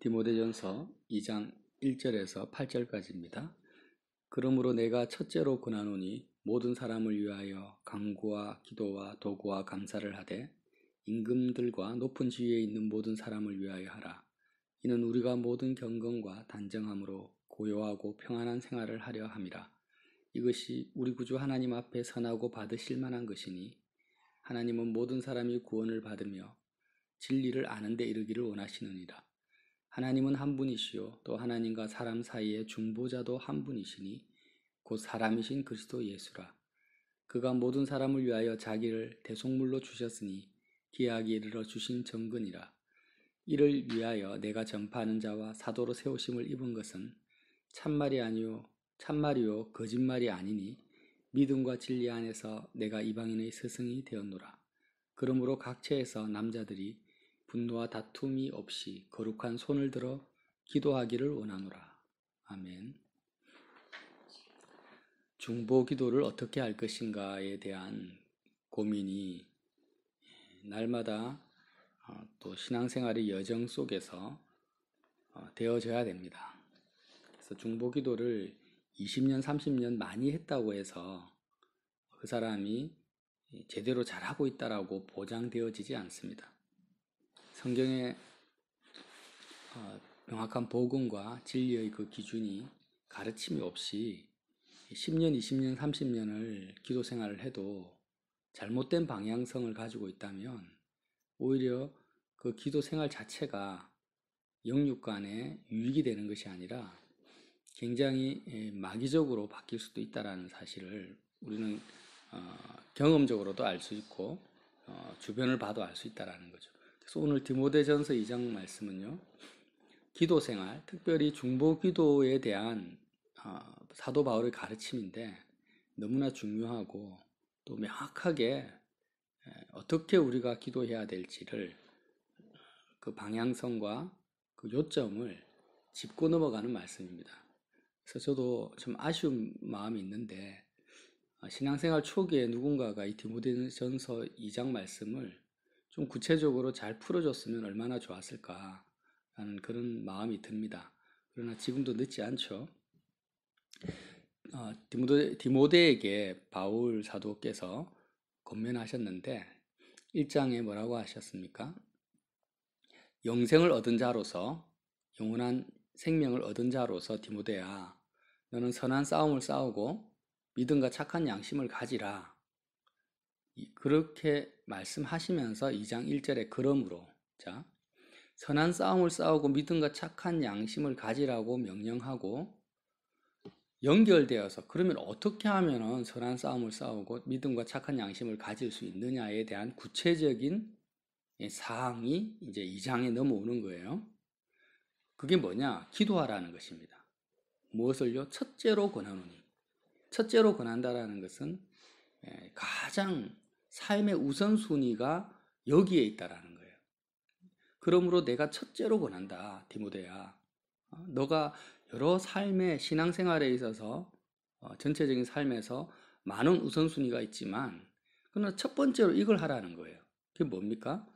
디모데전서 2장 1절에서 8절까지입니다. 그러므로 내가 첫째로 권하노니 모든 사람을 위하여 간구와 기도와 도구와 감사를 하되 임금들과 높은 지위에 있는 모든 사람을 위하여 하라. 이는 우리가 모든 경건과 단정함으로 고요하고 평안한 생활을 하려 함이라. 이것이 우리 구주 하나님 앞에 선하고 받으실 만한 것이니 하나님은 모든 사람이 구원을 받으며 진리를 아는 데 이르기를 원하시느니라. 하나님은 한 분이시요 또 하나님과 사람 사이의 중보자도 한 분이시니 곧 사람이신 그리스도 예수라. 그가 모든 사람을 위하여 자기를 대속물로 주셨으니 기하게 이르러 주신 정근이라. 이를 위하여 내가 전파하는 자와 사도로 세우심을 입은 것은 참말이요 거짓말이 아니니 믿음과 진리 안에서 내가 이방인의 스승이 되었노라. 그러므로 각처에서 남자들이 분노와 다툼이 없이 거룩한 손을 들어 기도하기를 원하노라. 아멘. 중보 기도를 어떻게 할 것인가에 대한 고민이 날마다 또 신앙생활의 여정 속에서 되어져야 됩니다. 그래서 중보 기도를 20년, 30년 많이 했다고 해서 그 사람이 제대로 잘하고 있다라고 보장되어지지 않습니다. 성경의 명확한 복음과 진리의 그 기준이 가르침이 없이 10년, 20년, 30년을 기도 생활을 해도 잘못된 방향성을 가지고 있다면 오히려 그 기도 생활 자체가 영육간에 유익이 되는 것이 아니라 굉장히 마귀적으로 바뀔 수도 있다는 사실을 우리는 경험적으로도 알 수 있고 주변을 봐도 알 수 있다는 거죠. 그래서 오늘 디모데전서 2장 말씀은요, 기도 생활, 특별히 중보 기도에 대한 사도 바울의 가르침인데 너무나 중요하고 또 명확하게 어떻게 우리가 기도해야 될지를 그 방향성과 그 요점을 짚고 넘어가는 말씀입니다. 그래서 저도 좀 아쉬운 마음이 있는데 신앙생활 초기에 누군가가 이 디모데전서 2장 말씀을 좀 구체적으로 잘 풀어줬으면 얼마나 좋았을까 하는 그런 마음이 듭니다. 그러나 지금도 늦지 않죠. 디모데에게 바울 사도께서 권면하셨는데 1장에 뭐라고 하셨습니까? 영생을 얻은 자로서, 영원한 생명을 얻은 자로서 디모데야, 너는 선한 싸움을 싸우고 믿음과 착한 양심을 가지라. 그렇게 말씀하시면서 2장 1절에 그러므로, 자, 선한 싸움을 싸우고 믿음과 착한 양심을 가지라고 명령하고 연결되어서, 그러면 어떻게 하면 선한 싸움을 싸우고 믿음과 착한 양심을 가질 수 있느냐에 대한 구체적인 사항이 이제 2장에 넘어오는 거예요. 그게 뭐냐? 기도하라는 것입니다. 무엇을요? 첫째로 권하노니. 첫째로 권한다라는 것은 가장 삶의 우선순위가 여기에 있다라는 거예요. 그러므로 내가 첫째로 권한다, 디모데야. 너가 여러 삶의 신앙생활에 있어서 전체적인 삶에서 많은 우선순위가 있지만 그러나 첫 번째로 이걸 하라는 거예요. 그게 뭡니까?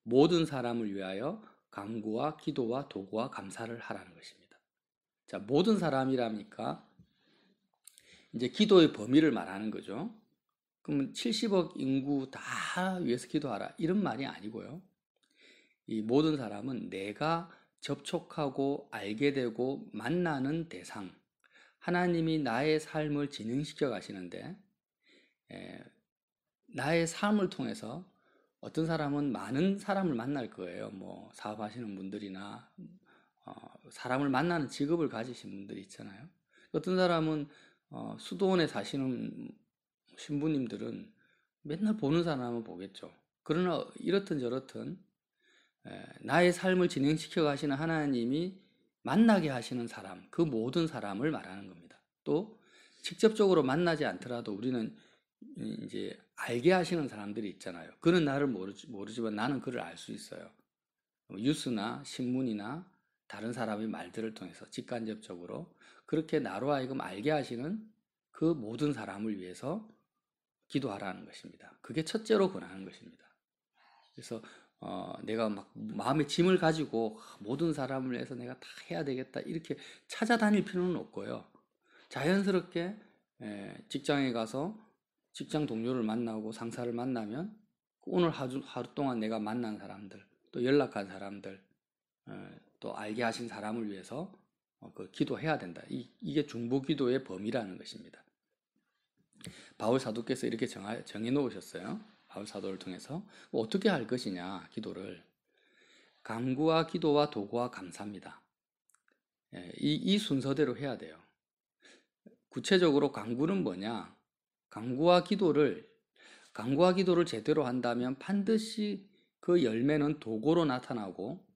모든 사람을 위하여 간구와 기도와 도구와 감사를 하라는 것입니다. 자, 모든 사람이라니까 이제 기도의 범위를 말하는 거죠. 그러면 70억 인구 다 위해서 기도하라 이런 말이 아니고요. 이 모든 사람은 내가 접촉하고 알게 되고 만나는 대상, 하나님이 나의 삶을 진행시켜 가시는데 나의 삶을 통해서 어떤 사람은 많은 사람을 만날 거예요. 뭐 사업하시는 분들이나 사람을 만나는 직업을 가지신 분들이 있잖아요. 어떤 사람은 수도원에 사시는 신부님들은 맨날 보는 사람은 보겠죠. 그러나 이렇든 저렇든 나의 삶을 진행시켜 가시는 하나님이 만나게 하시는 사람, 그 모든 사람을 말하는 겁니다. 또 직접적으로 만나지 않더라도 우리는 이제 알게 하시는 사람들이 있잖아요. 그는 나를 모르지만 나는 그를 알 수 있어요. 뉴스나 신문이나 다른 사람의 말들을 통해서 직간접적으로 그렇게 나로 하여금 알게 하시는 그 모든 사람을 위해서 기도하라는 것입니다. 그게 첫째로 권하는 것입니다. 그래서 내가 막 마음의 짐을 가지고 모든 사람을 위해서 내가 다 해야 되겠다 이렇게 찾아다닐 필요는 없고요. 자연스럽게 직장에 가서 직장 동료를 만나고 상사를 만나면 오늘 하루 동안 내가 만난 사람들, 또 연락한 사람들, 또 알게 하신 사람을 위해서 그 기도해야 된다. 이게 중보기도의 범위라는 것입니다. 바울 사도께서 이렇게 정해 놓으셨어요. 바울 사도를 통해서 어떻게 할 것이냐, 기도를 간구와 기도와 도구와 감사입니다. 이 순서대로 해야 돼요. 구체적으로 간구는 뭐냐? 간구와 기도를 제대로 한다면 반드시 그 열매는 도구로 나타나고,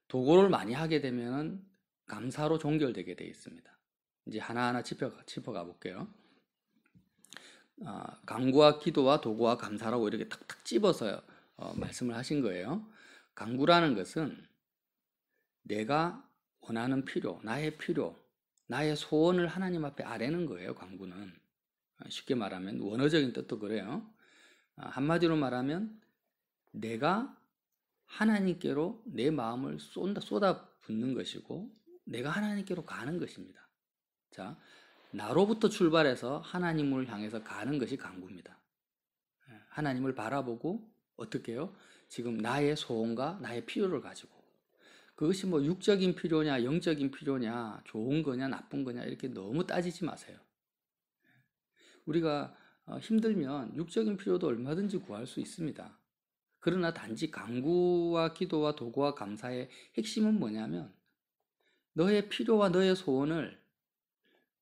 도구를 많이 하게 되면 감사로 종결되게 되어 있습니다. 이제 하나하나 짚어가 볼게요. 간구와 기도와 도구와 감사라고 이렇게 탁탁 집어서 말씀을 하신 거예요. 간구라는 것은 내가 원하는 필요, 나의 소원을 하나님 앞에 아뢰는 거예요. 간구는 쉽게 말하면 원어적인 뜻도 그래요. 한마디로 말하면 내가 하나님께로 내 마음을 쏟아붓는 것이고 내가 하나님께로 가는 것입니다. 자, 나로부터 출발해서 하나님을 향해서 가는 것이 간구입니다. 하나님을 바라보고 어떻게 해요? 지금 나의 소원과 나의 필요를 가지고 그것이 뭐 육적인 필요냐 영적인 필요냐 좋은 거냐 나쁜 거냐 이렇게 너무 따지지 마세요. 우리가 힘들면 육적인 필요도 얼마든지 구할 수 있습니다. 그러나 단지 간구와 기도와 도구와 감사의 핵심은 뭐냐면 너의 필요와 너의 소원을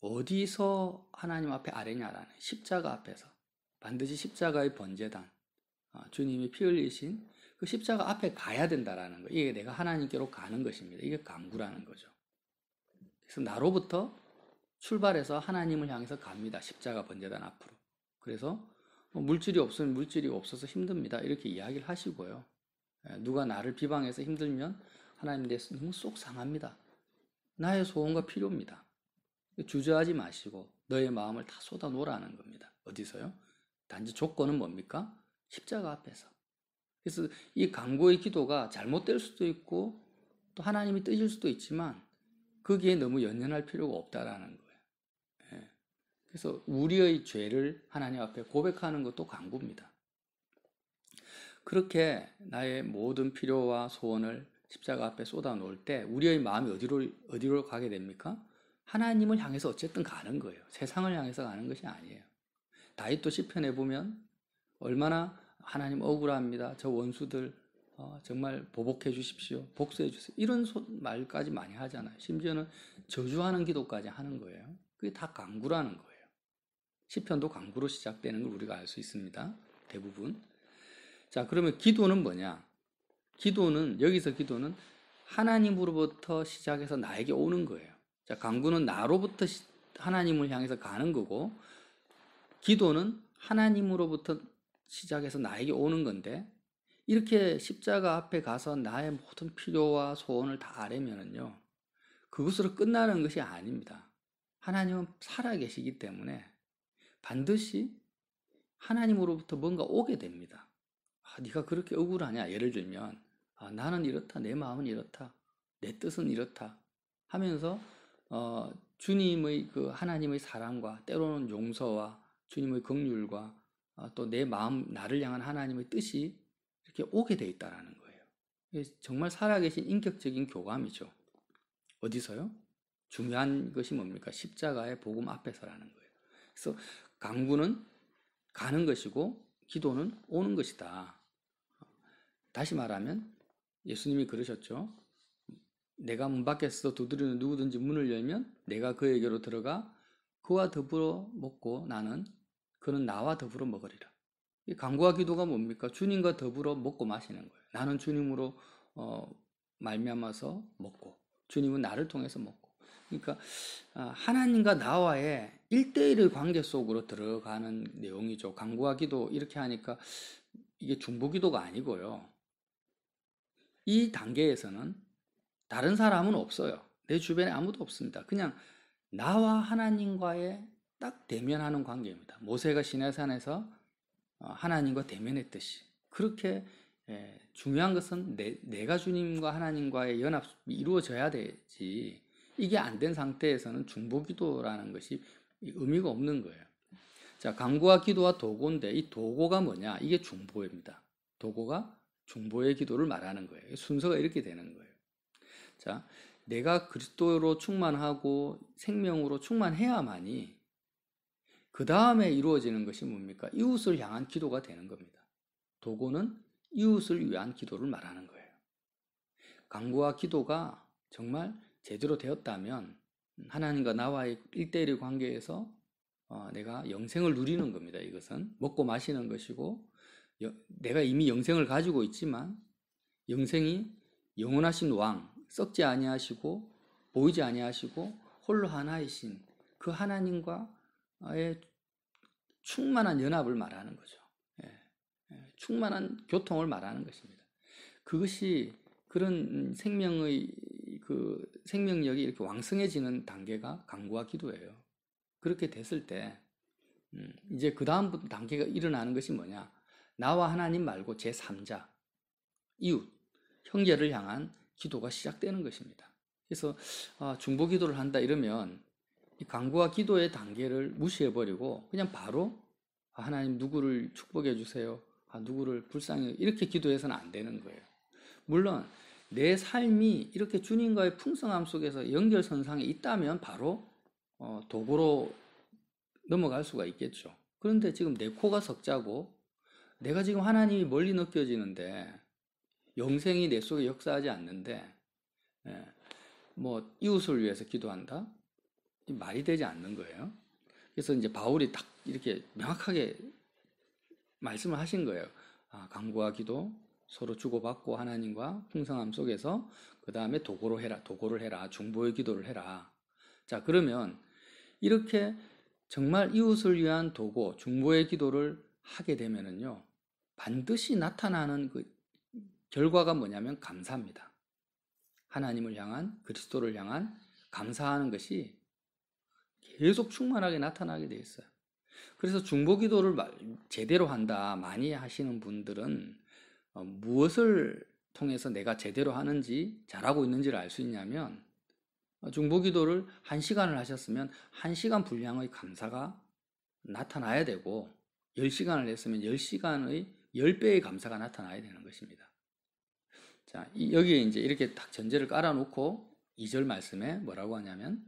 어디서 하나님 앞에 아뢰냐라는 십자가 앞에서 반드시 십자가의 번제단 주님이 피 흘리신 그 십자가 앞에 가야 된다라는 거. 이게 내가 하나님께로 가는 것입니다. 이게 간구라는 거죠. 그래서 나로부터 출발해서 하나님을 향해서 갑니다. 십자가 번제단 앞으로. 그래서 물질이 없으면 물질이 없어서 힘듭니다. 이렇게 이야기를 하시고요. 누가 나를 비방해서 힘들면 하나님 대해서 너무 속 상합니다. 나의 소원과 필요입니다. 주저하지 마시고 너의 마음을 다 쏟아놓으라는 겁니다. 어디서요? 단지 조건은 뭡니까? 십자가 앞에서. 그래서 이 간구의 기도가 잘못될 수도 있고 또 하나님이 뜨실 수도 있지만 거기에 너무 연연할 필요가 없다라는 거예요. 그래서 우리의 죄를 하나님 앞에 고백하는 것도 간구입니다. 그렇게 나의 모든 필요와 소원을 십자가 앞에 쏟아놓을 때 우리의 마음이 어디로 가게 됩니까? 하나님을 향해서 어쨌든 가는 거예요. 세상을 향해서 가는 것이 아니에요. 다윗도 시편에 보면 얼마나 하나님 억울합니다. 저 원수들 정말 보복해 주십시오. 복수해 주세요. 이런 말까지 많이 하잖아요. 심지어는 저주하는 기도까지 하는 거예요. 그게 다 간구라는 거예요. 시편도 간구로 시작되는 걸 우리가 알 수 있습니다. 대부분. 자, 그러면 기도는 뭐냐? 여기서 기도는 하나님으로부터 시작해서 나에게 오는 거예요. 자, 간구는 나로부터 하나님을 향해서 가는 거고, 기도는 하나님으로부터 시작해서 나에게 오는 건데, 이렇게 십자가 앞에 가서 나의 모든 필요와 소원을 다 아뢰면은요, 그것으로 끝나는 것이 아닙니다. 하나님은 살아계시기 때문에 반드시 하나님으로부터 뭔가 오게 됩니다. 네가 그렇게 억울하냐? 예를 들면 나는 이렇다, 내 마음은 이렇다, 내 뜻은 이렇다 하면서 주님의 그 하나님의 사랑과 때로는 용서와 주님의 긍휼과 또 내 마음, 나를 향한 하나님의 뜻이 이렇게 오게 돼 있다라는 거예요. 이게 정말 살아계신 인격적인 교감이죠. 어디서요? 중요한 것이 뭡니까? 십자가의 복음 앞에서라는 거예요. 그래서 간구는 가는 것이고 기도는 오는 것이다. 다시 말하면 예수님이 그러셨죠. 내가 문 밖에서 두드리는 누구든지 문을 열면 내가 그에게로 들어가 그와 더불어 먹고 그는 나와 더불어 먹으리라. 이 간구와 기도가 뭡니까? 주님과 더불어 먹고 마시는 거예요. 나는 주님으로 말미암아서 먹고 주님은 나를 통해서 먹고. 그러니까 하나님과 나와의 1대1의 관계 속으로 들어가는 내용이죠. 간구와 기도 이렇게 하니까 이게 중보기도가 아니고요. 이 단계에서는 다른 사람은 없어요. 내 주변에 아무도 없습니다. 그냥 나와 하나님과의 딱 대면하는 관계입니다. 모세가 시내산에서 하나님과 대면했듯이 그렇게 중요한 것은 내가 주님과 하나님과의 연합이 이루어져야 되지. 이게 안 된 상태에서는 중보기도라는 것이 의미가 없는 거예요. 자, 간구와 기도와 도고인데 이 도고가 뭐냐? 이게 중보입니다. 도고가 중보의 기도를 말하는 거예요. 순서가 이렇게 되는 거예요. 자, 내가 그리스도로 충만하고 생명으로 충만해야만이 그 다음에 이루어지는 것이 뭡니까? 이웃을 향한 기도가 되는 겁니다. 도고는 이웃을 위한 기도를 말하는 거예요. 간구와 기도가 정말 제대로 되었다면 하나님과 나와의 1대1의 관계에서 내가 영생을 누리는 겁니다. 이것은 먹고 마시는 것이고 내가 이미 영생을 가지고 있지만 영생이 영원하신 왕, 썩지 아니하시고 보이지 아니하시고 홀로 하나이신 그 하나님과의 충만한 연합을 말하는 거죠. 충만한 교통을 말하는 것입니다. 그것이 그런 생명의 그 생명력이 이렇게 왕성해지는 단계가 간구와 기도예요. 그렇게 됐을 때 이제 그 다음 단계가 일어나는 것이 뭐냐? 나와 하나님 말고 제3자, 이웃, 형제를 향한 기도가 시작되는 것입니다. 그래서 중보 기도를 한다 이러면 이 간구와 기도의 단계를 무시해버리고 그냥 바로 하나님 누구를 축복해 주세요. 누구를 불쌍히 이렇게 기도해서는 안 되는 거예요. 물론 내 삶이 이렇게 주님과의 풍성함 속에서 연결선상에 있다면 바로 도구로 넘어갈 수가 있겠죠. 그런데 지금 내 코가 석자고 내가 지금 하나님이 멀리 느껴지는데 영생이 내 속에 역사하지 않는데 뭐 이웃을 위해서 기도한다? 말이 되지 않는 거예요. 그래서 이제 바울이 딱 이렇게 명확하게 말씀을 하신 거예요. 간구와 기도 서로 주고받고 하나님과 풍성함 속에서 그 다음에 도고를 해라, 중보의 기도를 해라. 자, 그러면 이렇게 정말 이웃을 위한 도고, 중보의 기도를 하게 되면은요, 반드시 나타나는 그 결과가 뭐냐면 감사입니다. 하나님을 향한, 그리스도를 향한 감사하는 것이 계속 충만하게 나타나게 돼 있어요. 그래서 중보 기도를 제대로 한다, 많이 하시는 분들은 무엇을 통해서 내가 제대로 하는지, 잘하고 있는지를 알 수 있냐면 중보 기도를 1시간을 하셨으면 1시간 분량의 감사가 나타나야 되고 10시간을 했으면 10시간의 10배의 감사가 나타나야 되는 것입니다. 자, 여기에 이제 이렇게 딱 전제를 깔아놓고 2절 말씀에 뭐라고 하냐면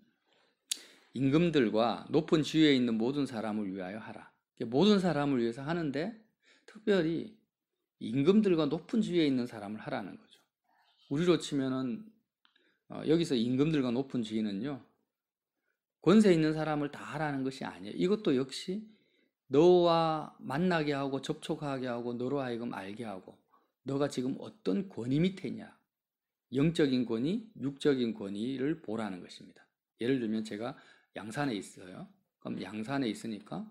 임금들과 높은 지위에 있는 모든 사람을 위하여 하라. 모든 사람을 위해서 하는데 특별히 임금들과 높은 지위에 있는 사람을 하라는 거죠. 우리로 치면은 여기서 임금들과 높은 지위는요, 권세 있는 사람을 다 하라는 것이 아니에요. 이것도 역시 너와 만나게 하고 접촉하게 하고 너로 하여금 알게 하고 너가 지금 어떤 권위 밑에 있냐, 영적인 권위, 육적인 권위를 보라는 것입니다. 예를 들면 제가 양산에 있어요. 그럼 양산에 있으니까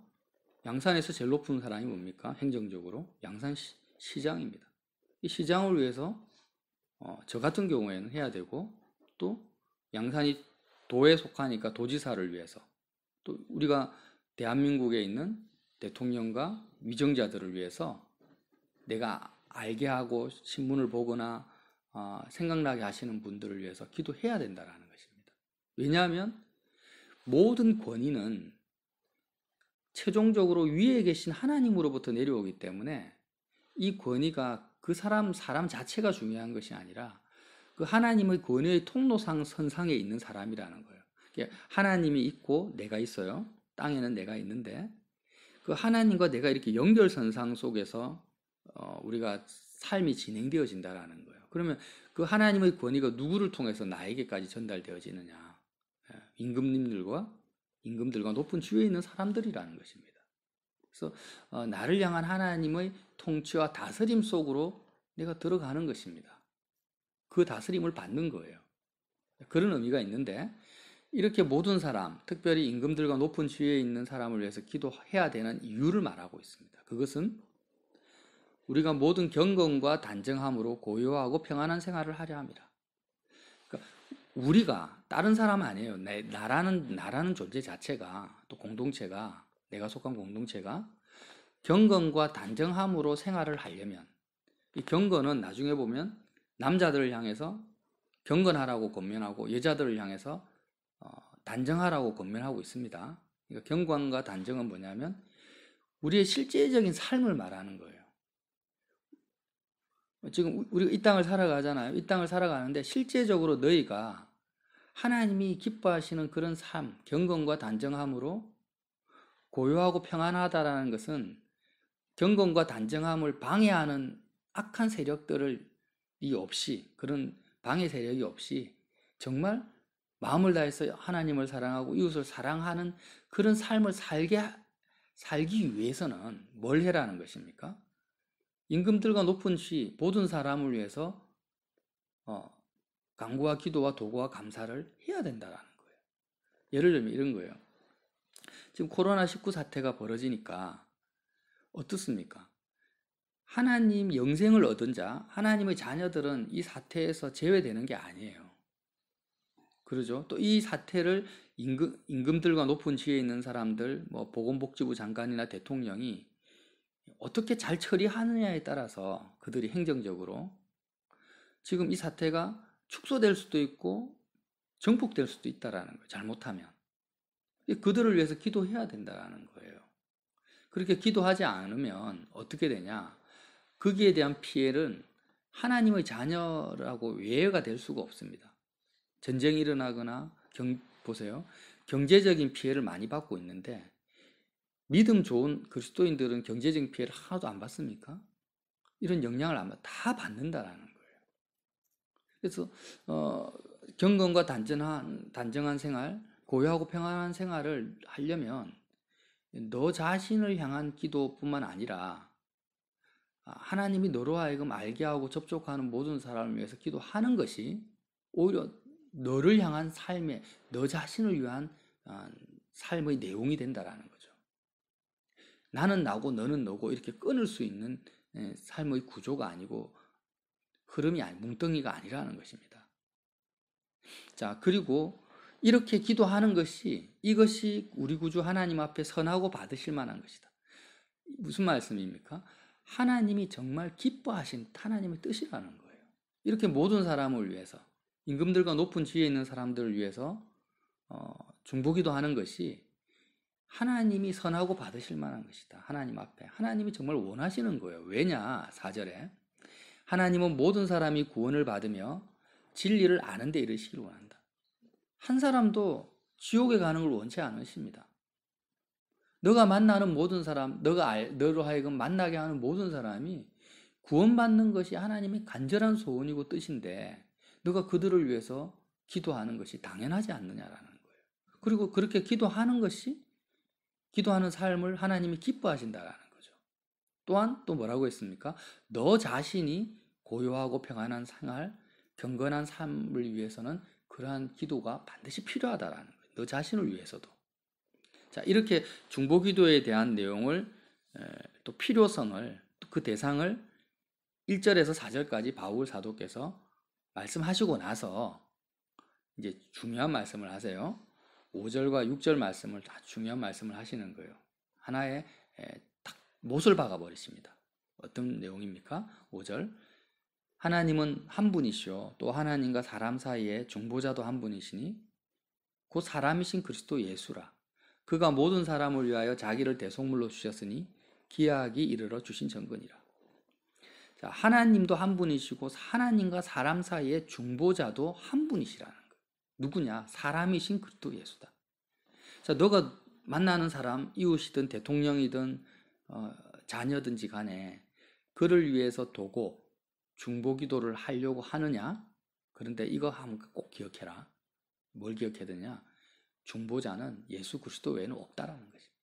양산에서 제일 높은 사람이 뭡니까? 행정적으로 양산시장입니다. 이 시장을 위해서 저 같은 경우에는 해야 되고 또 양산이 도에 속하니까 도지사를 위해서 또 우리가 대한민국에 있는 대통령과 위정자들을 위해서 내가 알게 하고 신문을 보거나 생각나게 하시는 분들을 위해서 기도해야 된다는 것입니다. 왜냐하면 모든 권위는 최종적으로 위에 계신 하나님으로부터 내려오기 때문에 이 권위가 그 사람 자체가 중요한 것이 아니라 그 하나님의 권위의 통로상 선상에 있는 사람이라는 거예요. 하나님이 있고 내가 있어요. 땅에는 내가 있는데 그 하나님과 내가 이렇게 연결선상 속에서 우리가 삶이 진행되어진다라는 거예요. 그러면 그 하나님의 권위가 누구를 통해서 나에게까지 전달되어지느냐? 임금들과 높은 지위에 있는 사람들이라는 것입니다. 그래서 나를 향한 하나님의 통치와 다스림 속으로 내가 들어가는 것입니다. 그 다스림을 받는 거예요. 그런 의미가 있는데 이렇게 모든 사람, 특별히 임금들과 높은 지위에 있는 사람을 위해서 기도해야 되는 이유를 말하고 있습니다. 그것은 우리가 모든 경건과 단정함으로 고요하고 평안한 생활을 하려 합니다. 그러니까 우리가 다른 사람 아니에요. 나라는 존재 자체가 또 공동체가 내가 속한 공동체가 경건과 단정함으로 생활을 하려면 이 경건은 나중에 보면 남자들을 향해서 경건하라고 권면하고 여자들을 향해서 단정하라고 권면하고 있습니다. 그러니까 경건과 단정은 뭐냐면 우리의 실제적인 삶을 말하는 거예요. 지금 우리가 이 땅을 살아가잖아요. 이 땅을 살아가는데 실제적으로 너희가 하나님이 기뻐하시는 그런 삶, 경건과 단정함으로 고요하고 평안하다라는 것은 경건과 단정함을 방해하는 악한 세력들을 없이, 그런 방해 세력이 없이 정말 마음을 다해서 하나님을 사랑하고 이웃을 사랑하는 그런 삶을 살기 위해서는 뭘 해라는 것입니까? 임금들과 높은 시 모든 사람을 위해서 간구와 기도와 도구와 감사를 해야 된다는 거예요. 예를 들면 이런 거예요. 지금 코로나19 사태가 벌어지니까 어떻습니까? 하나님 영생을 얻은 자, 하나님의 자녀들은 이 사태에서 제외되는 게 아니에요. 그러죠? 또 이 사태를 임금들과 높은 지위에 있는 사람들, 보건복지부 장관이나 대통령이 어떻게 잘 처리하느냐에 따라서 그들이 행정적으로 지금 이 사태가 축소될 수도 있고 정복될 수도 있다라는 거예요. 잘못하면. 그들을 위해서 기도해야 된다는 거예요. 그렇게 기도하지 않으면 어떻게 되냐? 거기에 대한 피해는 하나님의 자녀라고 외회가 될 수가 없습니다. 전쟁이 일어나거나 보세요. 경제적인 피해를 많이 받고 있는데 믿음 좋은 그리스도인들은 경제적인 피해를 하나도 안 받습니까? 이런 영향을 다 받는다라는 거예요. 그래서 경건과 단정한 생활, 고요하고 평안한 생활을 하려면 너 자신을 향한 기도뿐만 아니라 하나님이 너로 하여금 알게 하고 접촉하는 모든 사람을 위해서 기도하는 것이 오히려 너를 향한 삶의, 너 자신을 위한 삶의 내용이 된다라는 거죠. 나는 나고 너는 너고 이렇게 끊을 수 있는 삶의 구조가 아니고 흐름이 뭉덩이가 아니라는 것입니다. 자, 그리고 이렇게 기도하는 이것이 우리 구주 하나님 앞에 선하고 받으실 만한 것이다. 무슨 말씀입니까? 하나님이 정말 기뻐하신 하나님의 뜻이라는 거예요. 이렇게 모든 사람을 위해서, 임금들과 높은 지위에 있는 사람들을 위해서 중보기도 하는 것이 하나님이 선하고 받으실 만한 것이다. 하나님 앞에. 하나님이 정말 원하시는 거예요. 왜냐? 4절에 하나님은 모든 사람이 구원을 받으며 진리를 아는 데 이르시기를 원한다. 한 사람도 지옥에 가는 걸 원치 않으십니다. 너가 만나는 모든 사람, 너로 하여금 만나게 하는 모든 사람이 구원받는 것이 하나님의 간절한 소원이고 뜻인데 너가 그들을 위해서 기도하는 것이 당연하지 않느냐라는 거예요. 그리고 그렇게 기도하는 삶을 하나님이 기뻐하신다라는 거죠. 또한 또 뭐라고 했습니까? 너 자신이 고요하고 평안한 생활, 경건한 삶을 위해서는 그러한 기도가 반드시 필요하다라는 거예요. 너 자신을 위해서도. 자, 이렇게 중보기도에 대한 내용을 또 필요성을 또 그 대상을 1절에서 4절까지 바울 사도께서 말씀하시고 나서 이제 중요한 말씀을 하세요. 5절과 6절 말씀을 다 중요한 말씀을 하시는 거예요. 하나의 딱 못을 박아 버리십니다. 어떤 내용입니까? 5절. 하나님은 한 분이시오. 또 하나님과 사람 사이에 중보자도 한 분이시니 곧 사람이신 그리스도 예수라. 그가 모든 사람을 위하여 자기를 대속물로 주셨으니 기하기 이르러 주신 정근이라. 자, 하나님도 한 분이시고 하나님과 사람 사이의 중보자도 한 분이시라는 거예요. 누구냐? 사람이신 그리스도 예수다. 자, 너가 만나는 사람, 이웃이든 대통령이든 자녀든지 간에 그를 위해서 도고 중보기도를 하려고 하느냐? 그런데 이거 꼭 기억해라. 뭘 기억해야 되냐? 중보자는 예수 그리스도 외에는 없다라는 것입니다.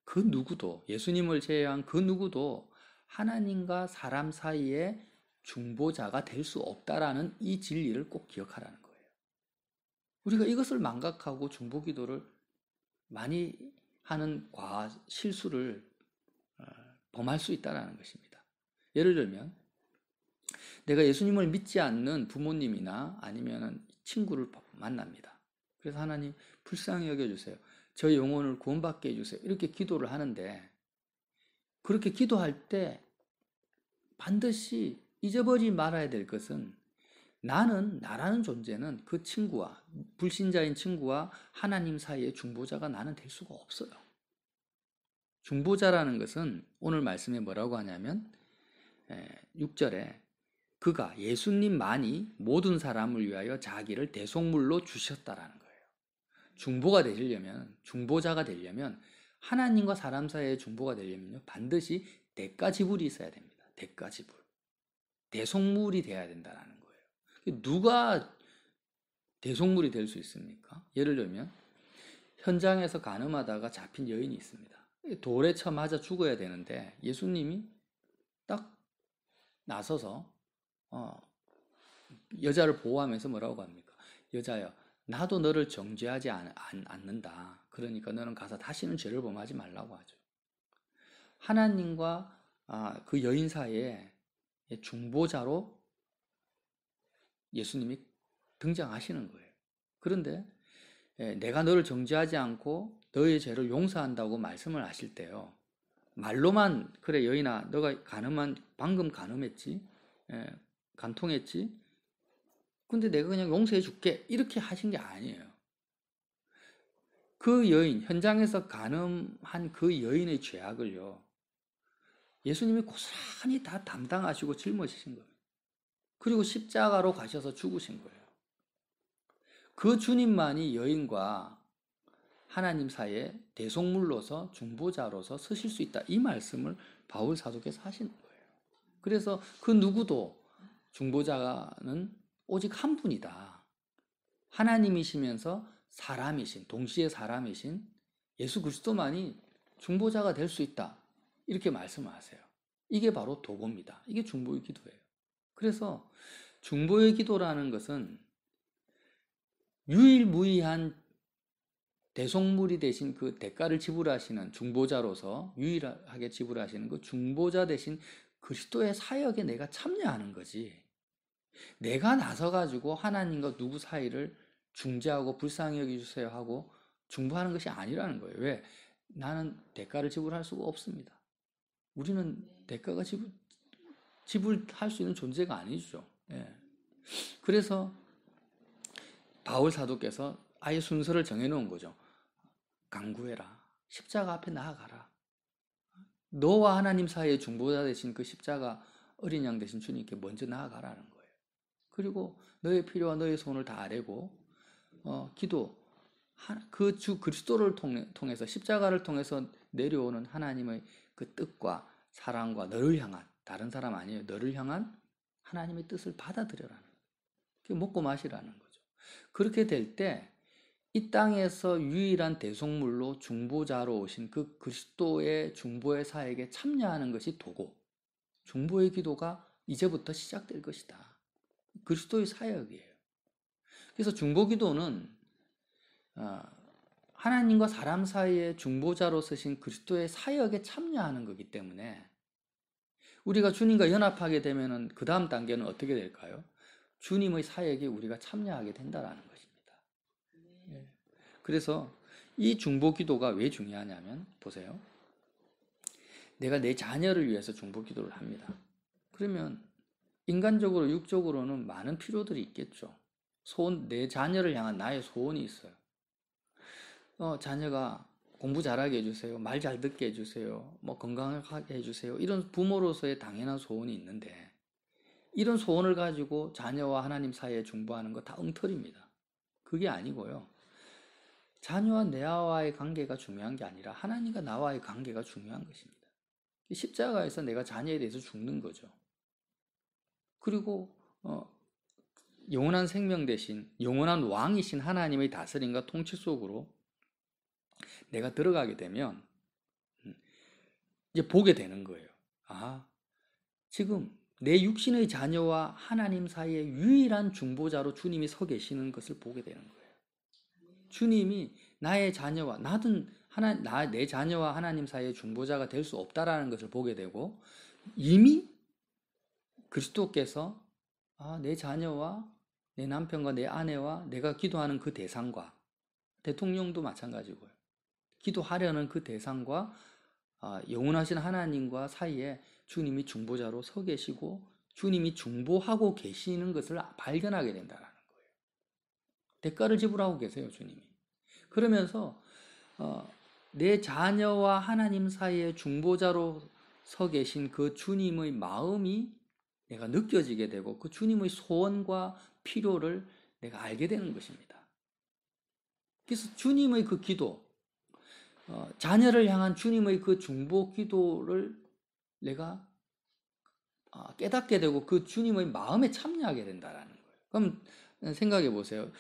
그 누구도, 예수님을 제외한 그 누구도 하나님과 사람 사이에 중보자가 될 수 없다라는 이 진리를 꼭 기억하라는 거예요. 우리가 이것을 망각하고 중보기도를 많이 하는 실수를 범할 수 있다는 것입니다. 예를 들면 내가 예수님을 믿지 않는 부모님이나 아니면 친구를 만납니다. 그래서 하나님 불쌍히 여겨주세요. 저 영혼을 구원받게 해주세요. 이렇게 기도를 하는데 그렇게 기도할 때 반드시 잊어버리지 말아야 될 것은 나라는 존재는 그 친구와, 불신자인 친구와 하나님 사이의 중보자가 나는 될 수가 없어요. 중보자라는 것은 오늘 말씀에 뭐라고 하냐면 6절에 그가 예수님만이 모든 사람을 위하여 자기를 대속물로 주셨다라는 거예요. 중보자가 되려면 하나님과 사람 사이의 중보가 되려면요, 반드시 대가 지불이 있어야 됩니다. 대가 지불. 대속물이 돼야 된다는 거예요. 누가 대속물이 될 수 있습니까? 예를 들면 현장에서 간음하다가 잡힌 여인이 있습니다. 돌에 쳐 맞아 죽어야 되는데 예수님이 딱 나서서 여자를 보호하면서 뭐라고 합니까? 여자여, 나도 너를 정죄하지 않는다. 그러니까 너는 가서 다시는 죄를 범하지 말라고 하죠. 하나님과 그 여인 사이에 중보자로 예수님이 등장하시는 거예요. 그런데 내가 너를 정죄하지 않고 너의 죄를 용서한다고 말씀을 하실 때요, 말로만 그래 여인아 너가 방금 간음했지, 간통했지, 근데 내가 그냥 용서해 줄게 이렇게 하신 게 아니에요. 그 여인, 현장에서 간음한 그 여인의 죄악을요, 예수님이 고스란히 다 담당하시고 짊어지신 거예요. 그리고 십자가로 가셔서 죽으신 거예요. 그 주님만이 여인과 하나님 사이에 대속물로서 중보자로서 서실 수 있다. 이 말씀을 바울 사도께서 하시는 거예요. 그래서 그 누구도 중보자는 오직 한 분이다. 하나님이시면서 동시에 사람이신 예수 그리스도만이 중보자가 될 수 있다. 이렇게 말씀을 하세요. 이게 바로 도고입니다. 이게 중보의 기도예요. 그래서 중보의 기도라는 것은 유일무이한 대속물이 되신 그 대가를 지불하시는 중보자로서 유일하게 지불하시는 그 중보자 되신 그리스도의 사역에 내가 참여하는 거지. 내가 나서가지고 하나님과 누구 사이를 중재하고 불쌍히 여기주세요 하고 중보하는 것이 아니라는 거예요. 왜? 나는 대가를 지불할 수가 없습니다. 우리는 대가가 지불할 수 있는 존재가 아니죠. 예. 그래서 바울 사도께서 아예 순서를 정해놓은 거죠. 간구해라. 십자가 앞에 나아가라. 너와 하나님 사이의 중보자 되신 그 십자가 어린 양 되신 주님께 먼저 나아가라는 거예요. 그리고 너의 필요와 너의 소원을 다 아뢰고 기도, 그 주 그리스도를 통해서 십자가를 통해서 내려오는 하나님의 그 뜻과 사랑과 너를 향한, 다른 사람 아니에요, 너를 향한 하나님의 뜻을 받아들여라는 거예요. 먹고 마시라는 거죠. 그렇게 될 때 이 땅에서 유일한 대속물로 중보자로 오신 그 그리스도의 중보의 사역에 참여하는 것이 도고, 중보의 기도가 이제부터 시작될 것이다. 그리스도의 사역이에요. 그래서 중보 기도는 하나님과 사람 사이의 중보자로 서신 그리스도의 사역에 참여하는 거기 때문에 우리가 주님과 연합하게 되면은 그 다음 단계는 어떻게 될까요? 주님의 사역에 우리가 참여하게 된다라는 것입니다. 그래서 이 중보 기도가 왜 중요하냐면, 보세요. 내가 내 자녀를 위해서 중보 기도를 합니다. 그러면 인간적으로, 육적으로는 많은 필요들이 있겠죠. 내 자녀를 향한 나의 소원이 있어요. 자녀가 공부 잘하게 해주세요. 말 잘 듣게 해주세요. 건강하게 해주세요. 이런 부모로서의 당연한 소원이 있는데, 이런 소원을 가지고 자녀와 하나님 사이에 중보하는 거 다 엉터리입니다. 그게 아니고요. 자녀와 내와의 관계가 중요한 게 아니라 하나님과 나와의 관계가 중요한 것입니다. 십자가에서 내가 자녀에 대해서 죽는 거죠. 그리고 영원한 생명 대신 영원한 왕이신 하나님의 다스림과 통치 속으로 내가 들어가게 되면 이제 보게 되는 거예요. 지금 내 육신의 자녀와 하나님 사이에 유일한 중보자로 주님이 서 계시는 것을 보게 되는 거예요. 주님이 나의 자녀와 내 자녀와 하나님 사이의 중보자가 될 수 없다라는 것을 보게 되고, 이미 그리스도께서 내 자녀와 내 남편과 내 아내와 내가 기도하는 그 대상과, 대통령도 마찬가지고요, 기도하려는 그 대상과 영원하신 하나님과 사이에 주님이 중보자로 서 계시고 주님이 중보하고 계시는 것을 발견하게 된다라는 거예요. 대가를 지불하고 계세요, 주님이. 그러면서 내 자녀와 하나님 사이에 중보자로 서 계신 그 주님의 마음이 내가 느껴지게 되고 그 주님의 소원과 필요를 내가 알게 되는 것입니다. 그래서 주님의 그 기도, 자녀를 향한 주님의 그 중보 기도를 내가 깨닫게 되고 그 주님의 마음에 참여하게 된다라는 거예요. 그럼 생각해 보세요.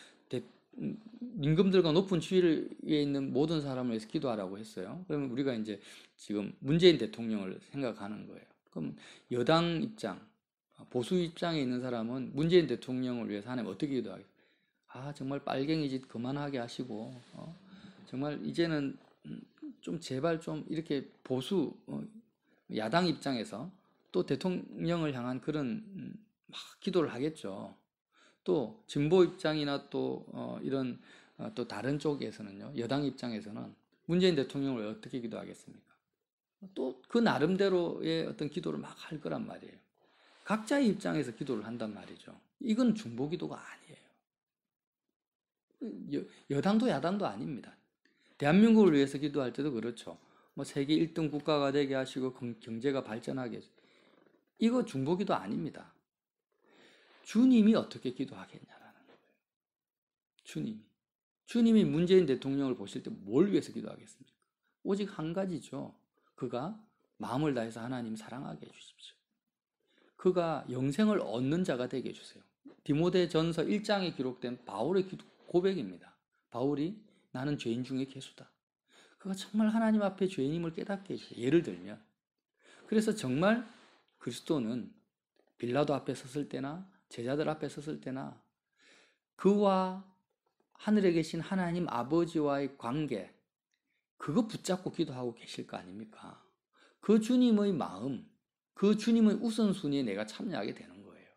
임금들과 높은 지위에 있는 모든 사람을 위해서 기도하라고 했어요. 그러면 우리가 이제 지금 문재인 대통령을 생각하는 거예요. 그럼 여당 입장, 보수 입장에 있는 사람은 문재인 대통령을 위해서 하나님 어떻게 기도하겠어요? 정말 빨갱이 짓 그만하게 하시고 정말 이제는 좀 제발 좀 이렇게 보수 야당 입장에서 또 대통령을 향한 그런 막 기도를 하겠죠. 또 진보 입장이나 또 이런 또 다른 쪽에서는요, 여당 입장에서는 문재인 대통령을 어떻게 기도하겠습니까? 또 그 나름대로의 어떤 기도를 막 할 거란 말이에요. 각자의 입장에서 기도를 한단 말이죠. 이건 중보 기도가 아니에요. 여당도 야당도 아닙니다. 대한민국을 위해서 기도할 때도 그렇죠. 뭐 세계 1등 국가가 되게 하시고 경제가 발전하게 해주세요. 이거 중보 기도 아닙니다. 주님이 어떻게 기도하겠냐라는 거예요. 주님이 문재인 대통령을 보실 때 뭘 위해서 기도하겠습니까? 오직 한 가지죠. 그가 마음을 다해서 하나님 사랑하게 해주십시오. 그가 영생을 얻는 자가 되게 해주세요. 디모데전서 1장에 기록된 바울의 고백입니다. 바울이 나는 죄인 중에 괴수다. 그가 정말 하나님 앞에 죄인임을 깨닫게 해주세요. 예를 들면 그래서 정말 그리스도는 빌라도 앞에 섰을 때나 제자들 앞에 섰을 때나 그와 하늘에 계신 하나님 아버지와의 관계, 그거 붙잡고 기도하고 계실 거 아닙니까? 그 주님의 마음, 그 주님의 우선순위에 내가 참여하게 되는 거예요.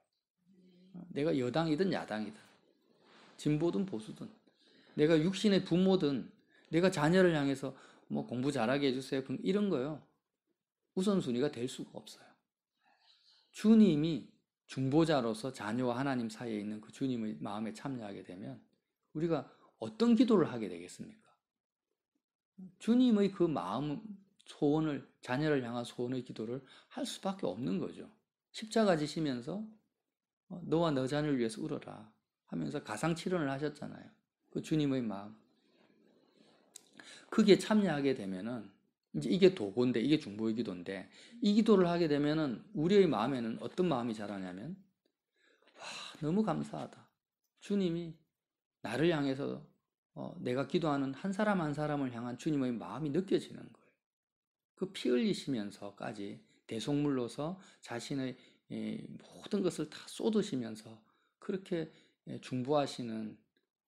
내가 여당이든 야당이든 진보든 보수든 내가 육신의 부모든 내가 자녀를 향해서 뭐 공부 잘하게 해주세요 이런 거요, 우선순위가 될 수가 없어요. 주님이 중보자로서 자녀와 하나님 사이에 있는 그 주님의 마음에 참여하게 되면 우리가 어떤 기도를 하게 되겠습니까? 주님의 그 마음, 소원을, 자녀를 향한 소원의 기도를 할 수밖에 없는 거죠. 십자가 지시면서 너와 너 자녀를 위해서 울어라 하면서 가상칠언을 하셨잖아요. 그 주님의 마음. 그게 참여하게 되면은 이제 이게 도고인데, 이게 중보의 기도인데, 이 기도를 하게 되면은 우리의 마음에는 어떤 마음이 자라냐면, 와, 너무 감사하다. 주님이 나를 향해서 내가 기도하는 한 사람 한 사람을 향한 주님의 마음이 느껴지는 거예요. 그 피 흘리시면서까지 대속물로서 자신의 모든 것을 다 쏟으시면서 그렇게 중보하시는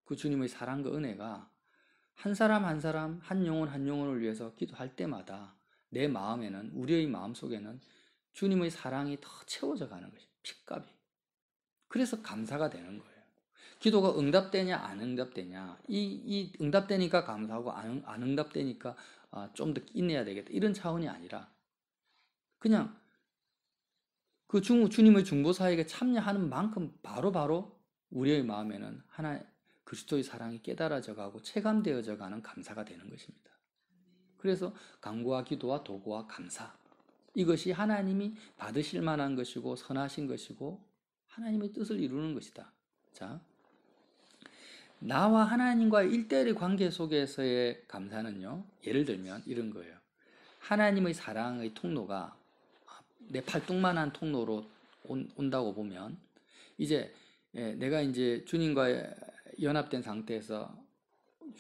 그 주님의 사랑과 은혜가 한 사람 한 사람, 한 영혼 한 영혼을 위해서 기도할 때마다 내 마음에는, 우리의 마음 속에는 주님의 사랑이 더 채워져 가는 것이 핏값이. 그래서 감사가 되는 거예요. 기도가 응답되냐 안 응답되냐, 이 응답되니까 감사하고 안 응답되니까 좀 더 인내해야 되겠다 이런 차원이 아니라 그냥 그 주님의 중보사역에 참여하는 만큼 바로바로 우리의 마음에는 그리스도의 사랑이 깨달아져 가고 체감되어져 가는 감사가 되는 것입니다. 그래서 간구와 기도와 도구와 감사, 이것이 하나님이 받으실 만한 것이고 선하신 것이고 하나님의 뜻을 이루는 것이다. 자, 나와 하나님과의 1대1의 관계 속에서의 감사는요, 예를 들면 이런 거예요. 하나님의 사랑의 통로가 내 팔뚝만한 통로로 온다고 보면, 이제 내가 이제 주님과 연합된 상태에서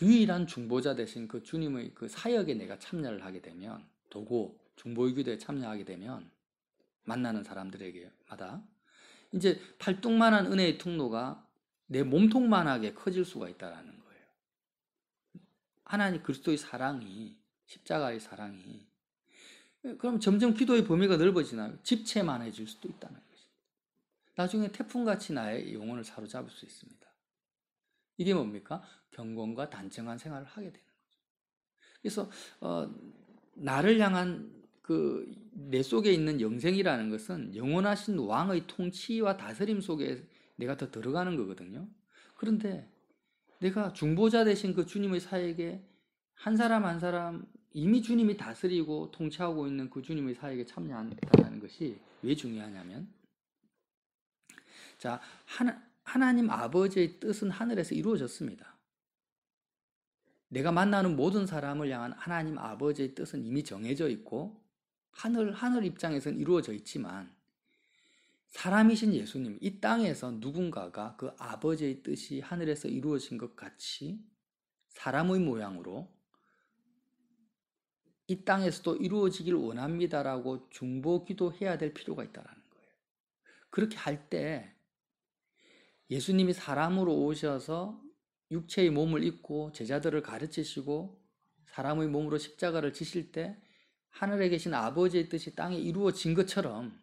유일한 중보자 되신 그 주님의 그 사역에 내가 참여를 하게 되면, 도구, 중보의 기도에 참여하게 되면, 만나는 사람들에게마다 이제 팔뚝만한 은혜의 통로가 내 몸통만하게 커질 수가 있다는 거예요. 하나님 그리스도의 사랑이, 십자가의 사랑이, 그럼 점점 기도의 범위가 넓어지나요? 집체만해질 수도 있다는 것입니다. 나중에 태풍같이 나의 영혼을 사로잡을 수 있습니다. 이게 뭡니까? 경건과 단정한 생활을 하게 되는 거죠. 그래서 나를 향한 내 속에 있는 영생이라는 것은 영원하신 왕의 통치와 다스림 속에 내가 더 들어가는 거거든요. 그런데 내가 중보자 되신 그 주님의 사역에 한 사람 한 사람 이미 주님이 다스리고 통치하고 있는 그 주님의 사역에 참여한다는 것이 왜 중요하냐면, 자, 하나님 아버지의 뜻은 하늘에서 이루어졌습니다. 내가 만나는 모든 사람을 향한 하나님 아버지의 뜻은 이미 정해져 있고 하늘 입장에서는 이루어져 있지만, 사람이신 예수님, 이 땅에서 누군가가 그 아버지의 뜻이 하늘에서 이루어진 것 같이 사람의 모양으로 이 땅에서도 이루어지길 원합니다라고 중보 기도해야 될 필요가 있다는 거예요. 그렇게 할 때 예수님이 사람으로 오셔서 육체의 몸을 입고 제자들을 가르치시고 사람의 몸으로 십자가를 지실 때 하늘에 계신 아버지의 뜻이 땅에 이루어진 것처럼,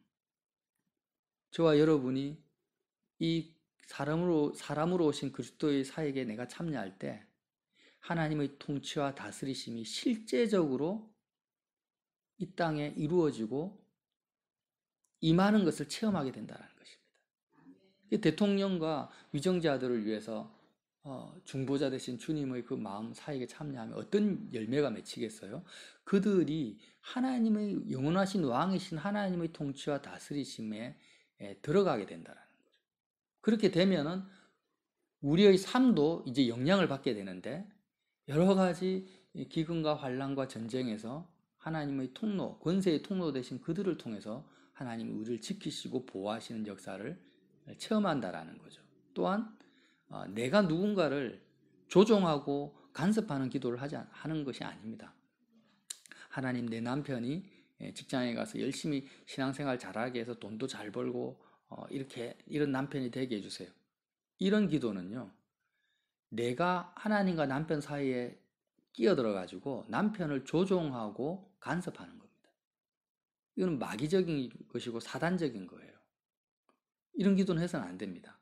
저와 여러분이 이 사람으로 오신 그리스도의 사역에 내가 참여할 때 하나님의 통치와 다스리심이 실제적으로 이 땅에 이루어지고 임하는 것을 체험하게 된다는 것입니다. 대통령과 위정자들을 위해서 중보자 되신 주님의 그 마음 사역에 참여하면 어떤 열매가 맺히겠어요? 그들이 하나님의 영원하신 왕이신 하나님의 통치와 다스리심에 들어가게 된다는 거죠. 그렇게 되면은 우리의 삶도 이제 영향을 받게 되는데, 여러 가지 기근과 환난과 전쟁에서 하나님의 통로, 권세의 통로 되신 그들을 통해서 하나님이 우리를 지키시고 보호하시는 역사를 체험한다라는 거죠. 또한 내가 누군가를 조종하고 간섭하는 기도를 하는 것이 아닙니다. 하나님, 내 남편이 직장에 가서 열심히 신앙생활 잘하게 해서 돈도 잘 벌고 이런 남편이 되게 해주세요. 이런 기도는요, 내가 하나님과 남편 사이에 끼어들어가지고 남편을 조종하고 간섭하는 겁니다. 이건 마귀적인 것이고 사단적인 거예요. 이런 기도는 해서는 안 됩니다.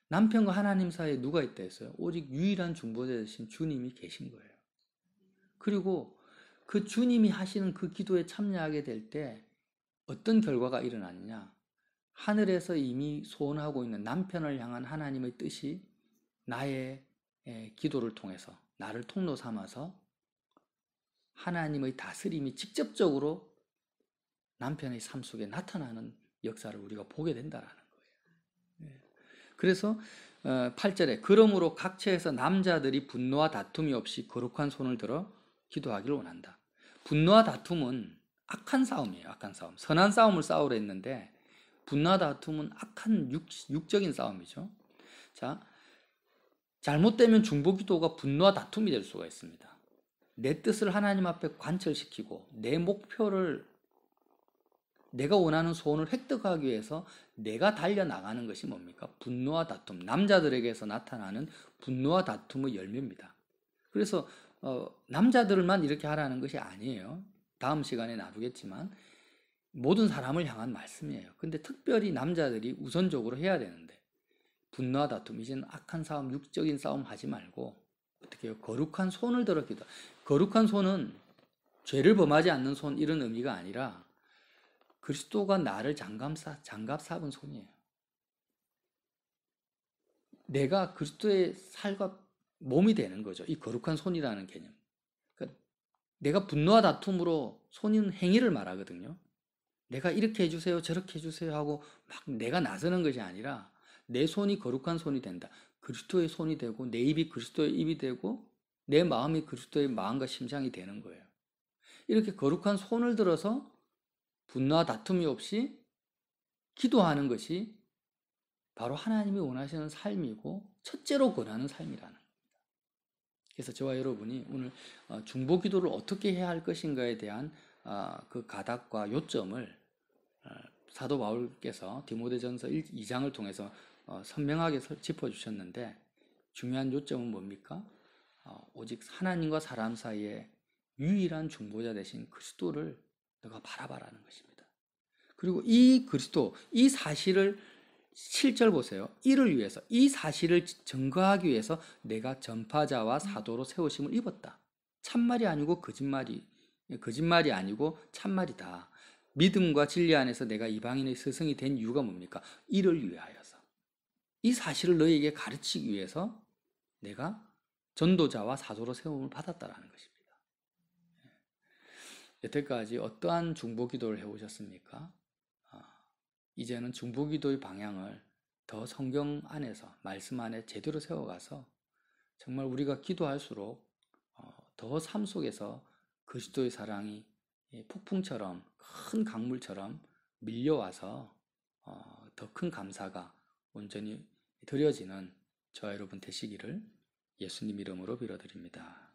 남편과 하나님 사이에 누가 있다 했어요? 오직 유일한 중보자 되신 주님이 계신 거예요. 그리고 그 주님이 하시는 그 기도에 참여하게 될 때 어떤 결과가 일어나느냐? 하늘에서 이미 소원하고 있는 남편을 향한 하나님의 뜻이 나의 기도를 통해서, 나를 통로 삼아서 하나님의 다스림이 직접적으로 남편의 삶 속에 나타나는 역사를 우리가 보게 된다는 거예요. 그래서 8절에 그러므로 각처에서 남자들이 분노와 다툼이 없이 거룩한 손을 들어 기도하기를 원한다. 분노와 다툼은 악한 싸움이에요. 악한 싸움. 선한 싸움을 싸우려 했는데 분노와 다툼은 악한 육적인 싸움이죠. 자, 잘못되면 중보기도가 분노와 다툼이 될 수가 있습니다. 내 뜻을 하나님 앞에 관철시키고 내 목표를, 내가 원하는 소원을 획득하기 위해서 내가 달려나가는 것이 뭡니까? 분노와 다툼, 남자들에게서 나타나는 분노와 다툼의 열매입니다. 그래서 남자들만 이렇게 하라는 것이 아니에요. 다음 시간에 나누겠지만 모든 사람을 향한 말씀이에요. 근데 특별히 남자들이 우선적으로 해야 되는데, 분노와 다툼, 이제는 악한 싸움, 육적인 싸움 하지 말고 어떻게 해요? 거룩한 손을 들어 기도. 거룩한 손은 죄를 범하지 않는 손, 이런 의미가 아니라 그리스도가 나를 장갑 삼은 손이에요. 내가 그리스도의 살과 몸이 되는 거죠. 이 거룩한 손이라는 개념. 그러니까 내가 분노와 다툼으로, 손은 행위를 말하거든요. 내가 이렇게 해주세요, 저렇게 해주세요 하고 막 내가 나서는 것이 아니라 내 손이 거룩한 손이 된다. 그리스도의 손이 되고 내 입이 그리스도의 입이 되고 내 마음이 그리스도의 마음과 심장이 되는 거예요. 이렇게 거룩한 손을 들어서 분노와 다툼이 없이 기도하는 것이 바로 하나님이 원하시는 삶이고 첫째로 권하는 삶이라는 겁니다. 그래서 저와 여러분이 오늘 중보 기도를 어떻게 해야 할 것인가에 대한 그 가닥과 요점을 사도 바울께서 디모데전서 2장을 통해서 선명하게 짚어주셨는데, 중요한 요점은 뭡니까? 오직 하나님과 사람 사이에 유일한 중보자 되신 그리스도를 너가 바라봐라는 것입니다. 그리고 이 그리스도, 이 사실을 7절 보세요. 이를 위해서, 이 사실을 증거하기 위해서 내가 전파자와 사도로 세우심을 입었다. 참말이 아니고 거짓말이 거짓말이 아니고 참말이다. 믿음과 진리 안에서 내가 이방인의 스승이 된 이유가 뭡니까? 이를 위하여서. 이 사실을 너희에게 가르치기 위해서 내가 전도자와 사도로 세움을 받았다라는 것입니다. 여태까지 어떠한 중보기도를 해오셨습니까? 이제는 중보기도의 방향을 더 성경 안에서, 말씀 안에 제대로 세워가서 정말 우리가 기도할수록 더 삶 속에서 그리스도의 사랑이 폭풍처럼, 큰 강물처럼 밀려와서 더 큰 감사가 온전히 드려지는 저와 여러분 되시기를 예수님 이름으로 빌어드립니다.